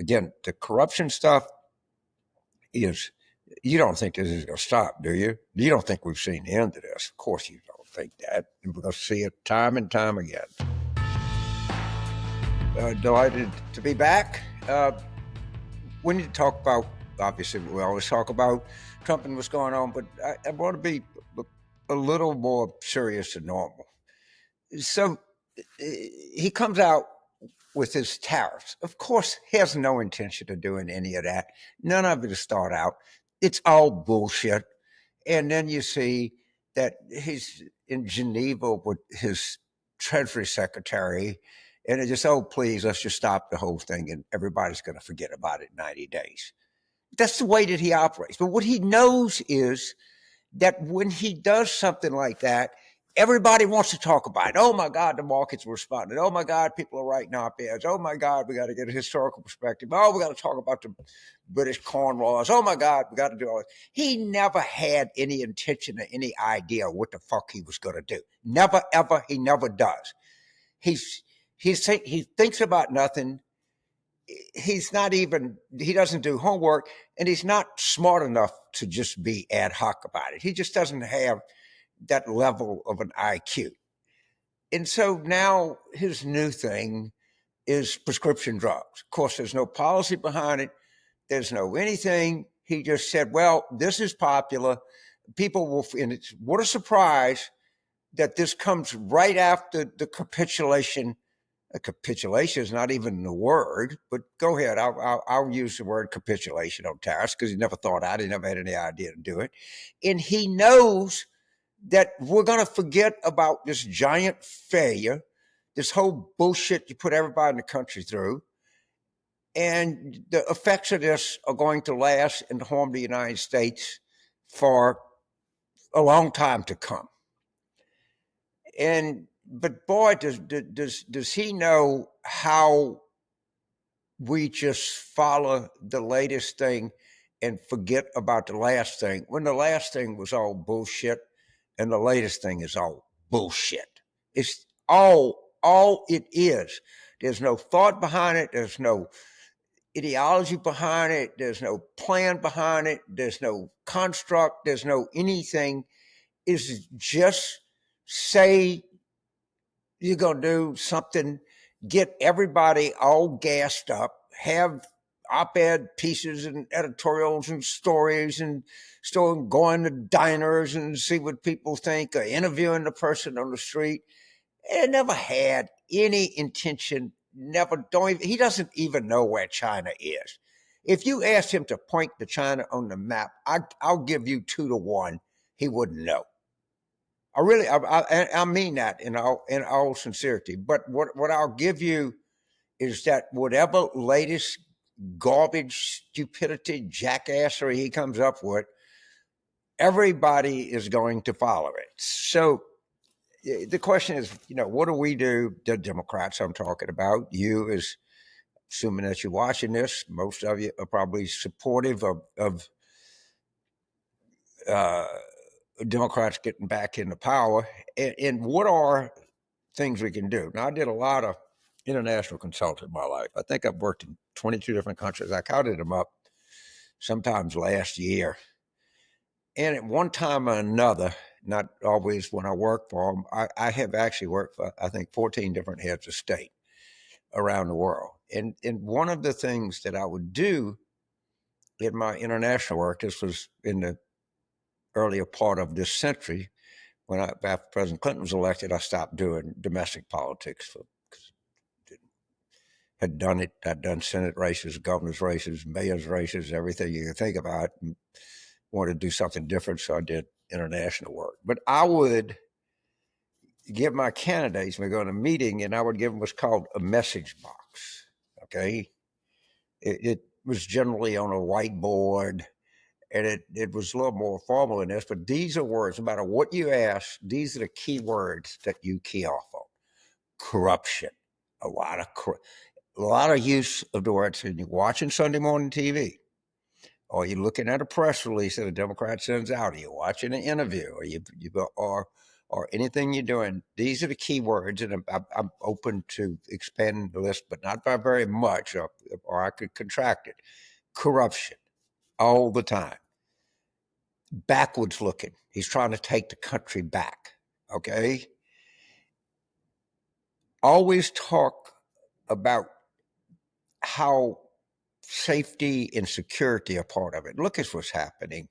again, the corruption stuff is, you don't think this is going to stop, do you? You don't think we've seen the end of this. Of course you don't think that. We're going to see it time and time again. Delighted to be back. We need to talk about, obviously, we always talk about Trump and what's going on, but I want to be a little more serious than normal. So he comes out with his tariffs. Of course, he has no intention of doing any of that. None of it to start out. It's all bullshit. And then you see that he's in Geneva with his Treasury Secretary, and it just, oh, please, let's just stop the whole thing, and everybody's going to forget about it in 90 days. That's the way that he operates. But what he knows is that when he does something like that, everybody wants to talk about it. Oh, my God, the markets responded. Oh, my God, people are writing op-eds. Oh, my God, we got to get a historical perspective. Oh, we got to talk about the British corn laws. Oh, my God, we got to do all this. He never had any intention or any idea what the fuck he was going to do. Never, ever. He never does. He thinks about nothing. He doesn't do homework, and he's not smart enough to just be ad hoc about it. He just doesn't have that level of an IQ. And so now his new thing is prescription drugs. Of course, there's no policy behind it. There's no anything. He just said, well, this is popular. People will, and it's, what a surprise that this comes right after the capitulation. A capitulation is not even the word, but go ahead. I'll use the word capitulation on tariffs because he never thought out. He never had any idea to do it. And he knows that we're going to forget about this giant failure, this whole bullshit you put everybody in the country through. And the effects of this are going to last and harm the United States for a long time to come. But boy, does he know how we just follow the latest thing and forget about the last thing when the last thing was all bullshit and the latest thing is all bullshit. It's all it is. There's no thought behind it. There's no ideology behind it. There's no plan behind it. There's no construct. There's no anything. It's just say you're going to do something, get everybody all gassed up, have op-ed pieces and editorials and stories and going to diners and see what people think, or interviewing the person on the street. And never had any intention, he doesn't even know where China is. If you asked him to point to China on the map, I'll give you 2-1, he wouldn't know. I mean that in all sincerity. But what I'll give you is that whatever latest garbage, stupidity, jackassery he comes up with, everybody is going to follow it. So the question is, what do we do, the Democrats I'm talking about? You, is assuming that you're watching this, most of you are probably supportive of Democrats getting back into power. And what are things we can do? Now, I did a lot of international consulting in my life. I think I've worked in 22 different countries. I counted them up sometimes last year. And at one time or another, not always when I work for them, I have actually worked for, I think, 14 different heads of state around the world. And one of the things that I would do in my international work, this was in the earlier part of this century, after President Clinton was elected, I stopped doing domestic politics because had done it. I'd done Senate races, governor's races, mayor's races, everything you can think about, and wanted to do something different, so I did international work. But I would give my candidates, we go to a meeting, and I would give them what's called a message box, okay? It was generally on a whiteboard, and it was a little more formal than this, but these are words. No matter what you ask, these are the key words that you key off on. Corruption, a lot of use of the words. And you're watching Sunday morning TV, or you're looking at a press release that a Democrat sends out, or you're watching an interview, or or anything you're doing, these are the key words, and I'm open to expanding the list, but not by very much, or I could contract it. Corruption, all the time. Backwards looking. He's trying to take the country back. Okay? Always talk about how safety and security are part of it. Look at what's happening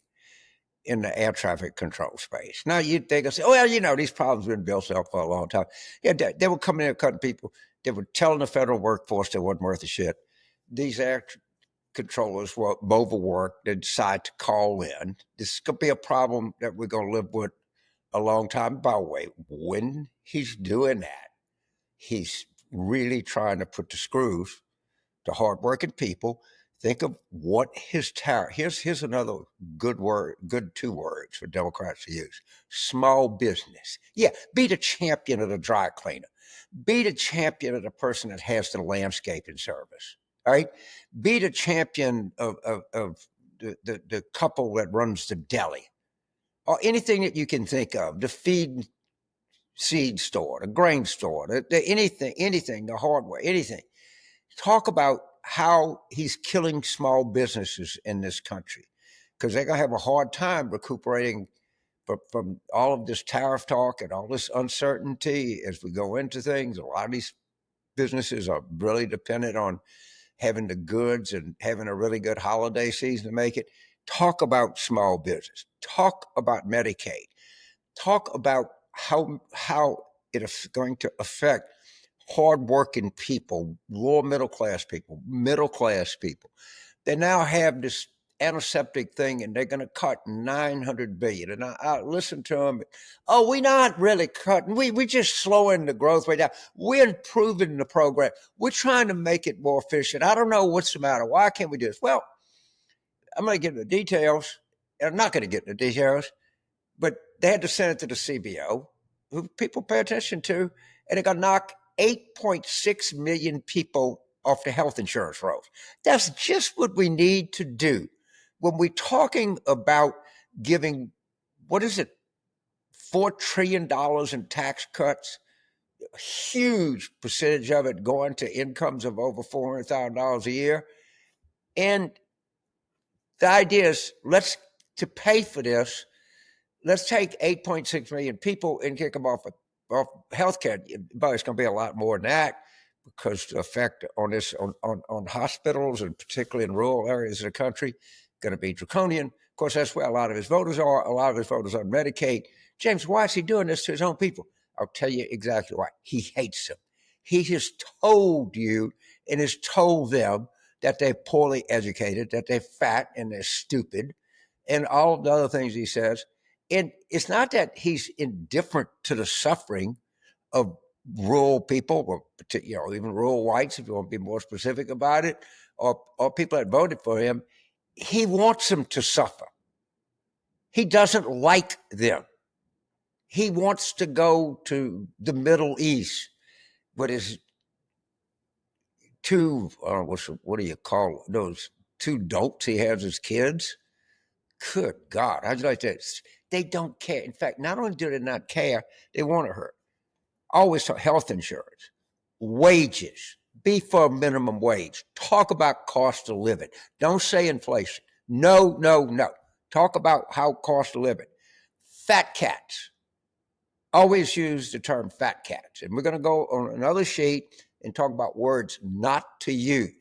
in the air traffic control space. Now they go say, oh, well, these problems have been built up for a long time. Yeah, they were coming in cutting people. They were telling the federal workforce they wasn't worth a shit. These air controllers were overworked. They decide to call in. This could be a problem that we're going to live with a long time. By the way, when he's doing that, he's really trying to put the screws to hardworking people. Think of what his tariff. Here's another good word, good two words for Democrats to use: small business. Yeah, be the champion of the dry cleaner. Be the champion of the person that has the landscaping service. All right, be the champion of the couple that runs the deli, or anything that you can think of. The feed seed store, the grain store, anything, the hardware, anything. Talk about how he's killing small businesses in this country, because they're going to have a hard time recuperating from all of this tariff talk and all this uncertainty as we go into things. A lot of these businesses are really dependent on having the goods and having a really good holiday season to make it. Talk about small business. Talk about Medicaid. Talk about how it is going to affect hardworking people, lower middle class people, middle class people. They now have this antiseptic thing, and they're going to cut 900 billion. And I listen to them. Oh, we're not really cutting. We're just slowing the growth rate down. We're improving the program. We're trying to make it more efficient. I don't know what's the matter. Why can't we do this? Well, I'm going to get into the details. I'm not going to get into the details, but they had to send it to the CBO, who people pay attention to, and they're going to knock 8.6 million people off the health insurance rolls. That's just what we need to do. When we're talking about giving, what is it, $4 trillion in tax cuts, a huge percentage of it going to incomes of over $400,000 a year. And the idea is, to pay for this, let's take 8.6 million people and kick them off healthcare. But it's going to be a lot more than that, because the effect on this on hospitals, and particularly in rural areas of the country, going to be draconian. Of course, that's where a lot of his voters are. A lot of his voters are on Medicaid. James, why is he doing this to his own people? I'll tell you exactly why. He hates them. He has told you and has told them that they're poorly educated, that they're fat and they're stupid, and all the other things he says. And it's not that he's indifferent to the suffering of rural people, or even rural whites, if you want to be more specific about it, or people that voted for him. He wants them to suffer. He doesn't like them. He wants to go to the Middle East with his what do you call those two dolts he has as kids? Good God, how'd you like that? They don't care. In fact, not only do they not care, they want to hurt. Always talk health insurance, wages, be for a minimum wage. Talk about cost of living. Don't say inflation. No. Talk about how cost of living. Fat cats. Always use the term fat cats. And we're going to go on another sheet and talk about words not to use.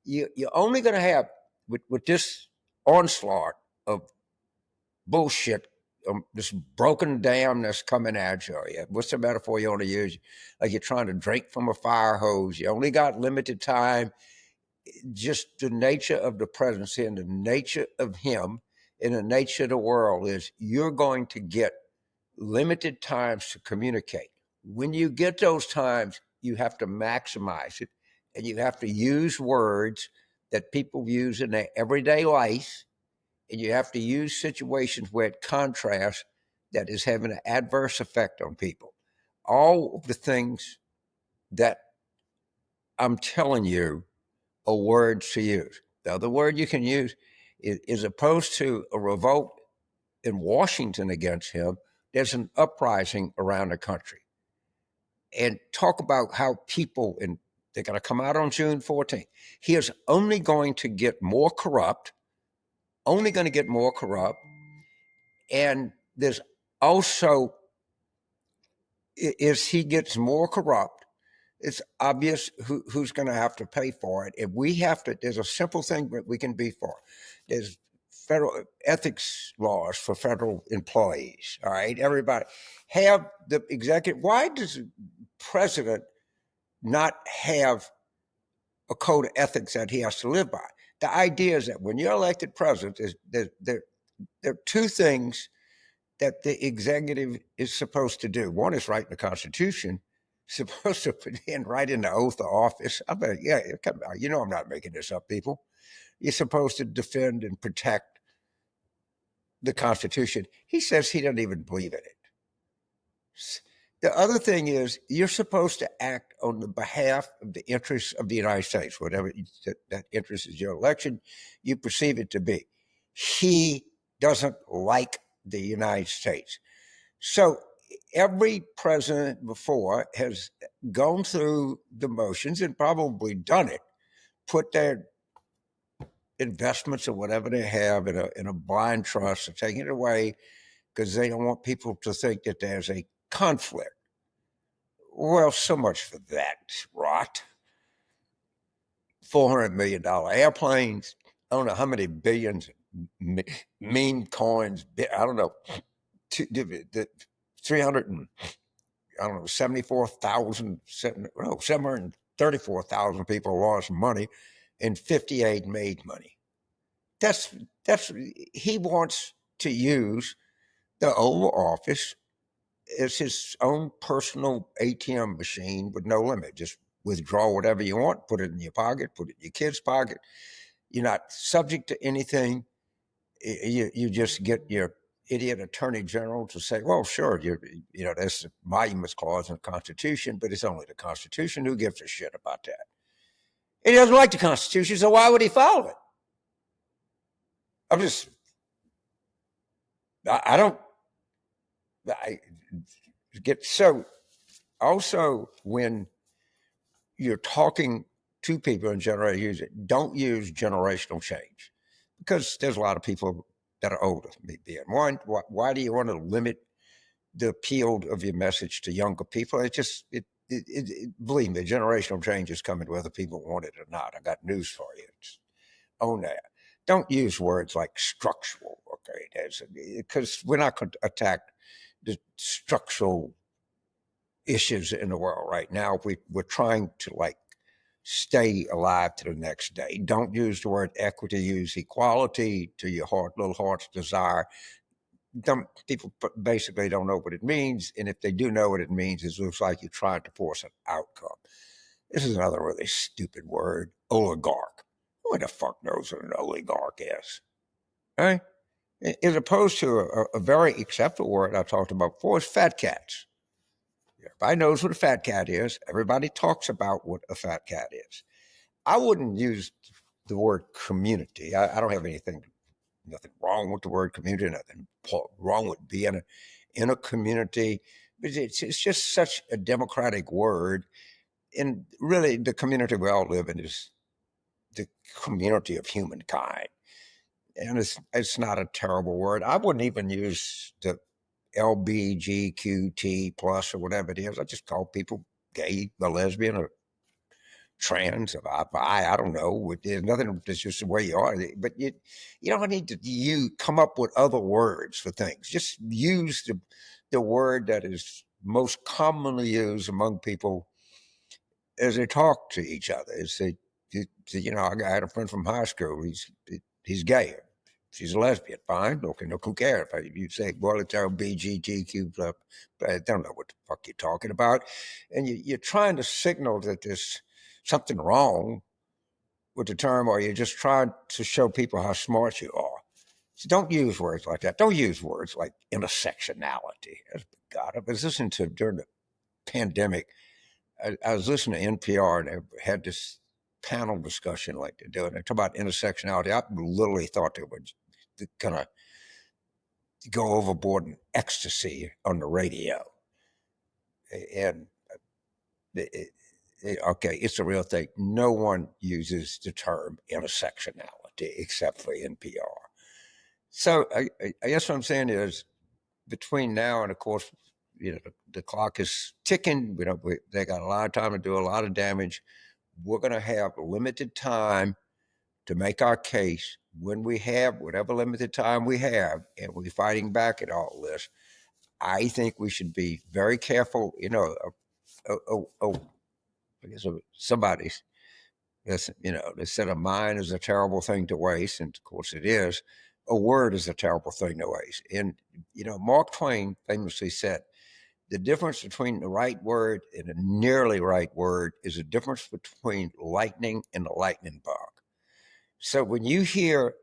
You're only going to have, with this onslaught of bullshit, this broken dam that's coming at you. What's the metaphor you want to use? Like you're trying to drink from a fire hose. You only got limited time. Just the nature of the presidency and the nature of him and the nature of the world is you're going to get limited times to communicate. When you get those times, you have to maximize it, and you have to use words that people use in their everyday life, and you have to use situations where it contrasts that is having an adverse effect on people. All of the things that I'm telling you are words to use. The other word you can use is opposed to a revolt in Washington against him, there's an uprising around the country, and talk about how people, and they're going to come out on June 14th. He is only going to get more corrupt, only going to get more corrupt. And there's also, as he gets more corrupt, it's obvious who's going to have to pay for it. And we have to, there's a simple thing that we can be for. There's federal ethics laws for federal employees. All right, everybody have the executive. Why does the president not have a code of ethics that he has to live by? The idea is that when you're elected president, there are two things that the executive is supposed to do. One is write in the Constitution, supposed to put in right in the oath of office. I bet, yeah, come on, you know I'm not making this up, people. You're supposed to defend and protect the Constitution. He says he doesn't even believe in it. The other thing is you're supposed to act on the behalf of the interests of the United States, whatever that interest is your election, you perceive it to be. He doesn't like the United States. So every president before has gone through the motions and probably done it, put their investments or whatever they have in a blind trust and taking it away because they don't want people to think that there's a conflict. Well, so much for that rot. $400 million airplanes. I don't know how many billions meme coins. I don't know. 300 and I don't know 74,000. No, 734,000 people lost money, and 58 made money. That's he wants to use the Oval Office as his own personal ATM machine with no limit. Just withdraw whatever you want, put it in your pocket, put it in your kid's pocket. You're not subject to anything. You just get your idiot attorney general to say, well, sure, there's the emoluments clause in the Constitution, but it's only the Constitution. Who gives a shit about that? He doesn't like the Constitution, so why would he follow it? I get so. Also, when you're talking to people and don't use generational change, because there's a lot of people that are older than me being one. Why do you want to limit the appeal of your message to younger people? Believe me, generational change is coming whether people want it or not. I got news for you. Own that. Don't use words like structural, okay? Because we're not going to attack the structural issues in the world right now. We're trying to stay alive to the next day. Don't use the word equity. Use equality to your little heart's desire. People basically don't know what it means, and if they do know what it means, it looks like you're trying to force an outcome. This is another really stupid word, oligarch. Who the fuck knows what an oligarch is? Right? As opposed to a very acceptable word I talked about before is fat cats. Everybody knows what a fat cat is. Everybody talks about what a fat cat is. I wouldn't use the word community. I don't have nothing wrong with the word community, nothing wrong with being in a community. But it's just such a democratic word. And really, the community we all live in is the community of humankind. And it's not a terrible word. I wouldn't even use the LBGQT plus or whatever it is. I just call people gay, a lesbian, or trans, or bi. I don't know. There's nothing. It's just the way you are. But you don't need to come up with other words for things. Just use the word that is most commonly used among people as they talk to each other. I had a friend from high school. He's gay. She's a lesbian. Fine. Okay, no, who cares? You say, well, it's LBGTQ, but I don't know what the fuck you're talking about. And you're trying to signal that there's something wrong with the term, or you're just trying to show people how smart you are. So don't use words like that. Don't use words like intersectionality. God, I was listening to during the pandemic. I was listening to NPR, and they had this panel discussion like they're doing. They talk about intersectionality. I literally thought they were kind of go overboard in ecstasy on the radio. And okay, it's a real thing. No one uses the term intersectionality except for NPR. So I guess what I'm saying is, between now and, of course, the clock is ticking. They got a lot of time to do a lot of damage. We're going to have limited time to make our case. When we have whatever limited time we have, and we're fighting back at all this, I think we should be very careful. I guess somebody's, they said a mind is a terrible thing to waste, and of course it is. A word is a terrible thing to waste. And, Mark Twain famously said, the difference between the right word and a nearly right word is the difference between lightning and a lightning bug. So when you hear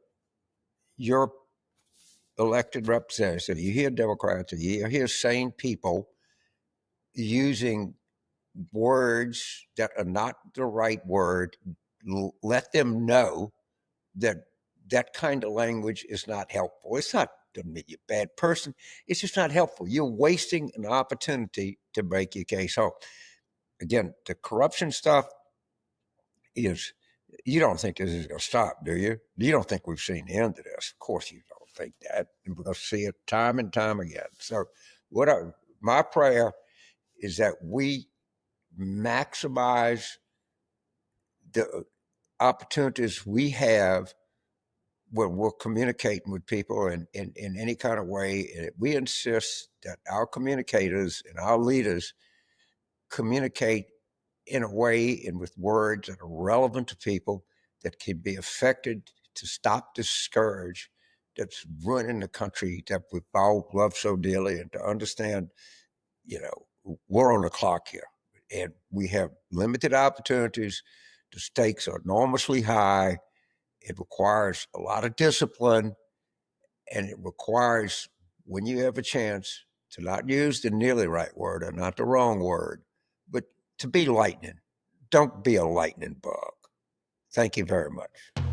your elected representative, you hear Democrats, you hear sane people using words that are not the right word, let them know that that kind of language is not helpful. It's not doesn't make you a bad person. It's just not helpful. You're wasting an opportunity to make your case home. Again, the corruption stuff is, you don't think this is going to stop, do you? You don't think we've seen the end of this. Of course you don't think that. And we're going to see it time and time again. So my prayer is that we maximize the opportunities we have when we're communicating with people in any kind of way. And we insist that our communicators and our leaders communicate in a way and with words that are relevant to people, that can be affected to stop this scourge that's ruining the country that we've all loved so dearly, and to understand, we're on the clock here and we have limited opportunities. The stakes are enormously high. It requires a lot of discipline, and it requires, when you have a chance, to not use the nearly right word or not the wrong word, but to be lightning. Don't be a lightning bug. Thank you very much.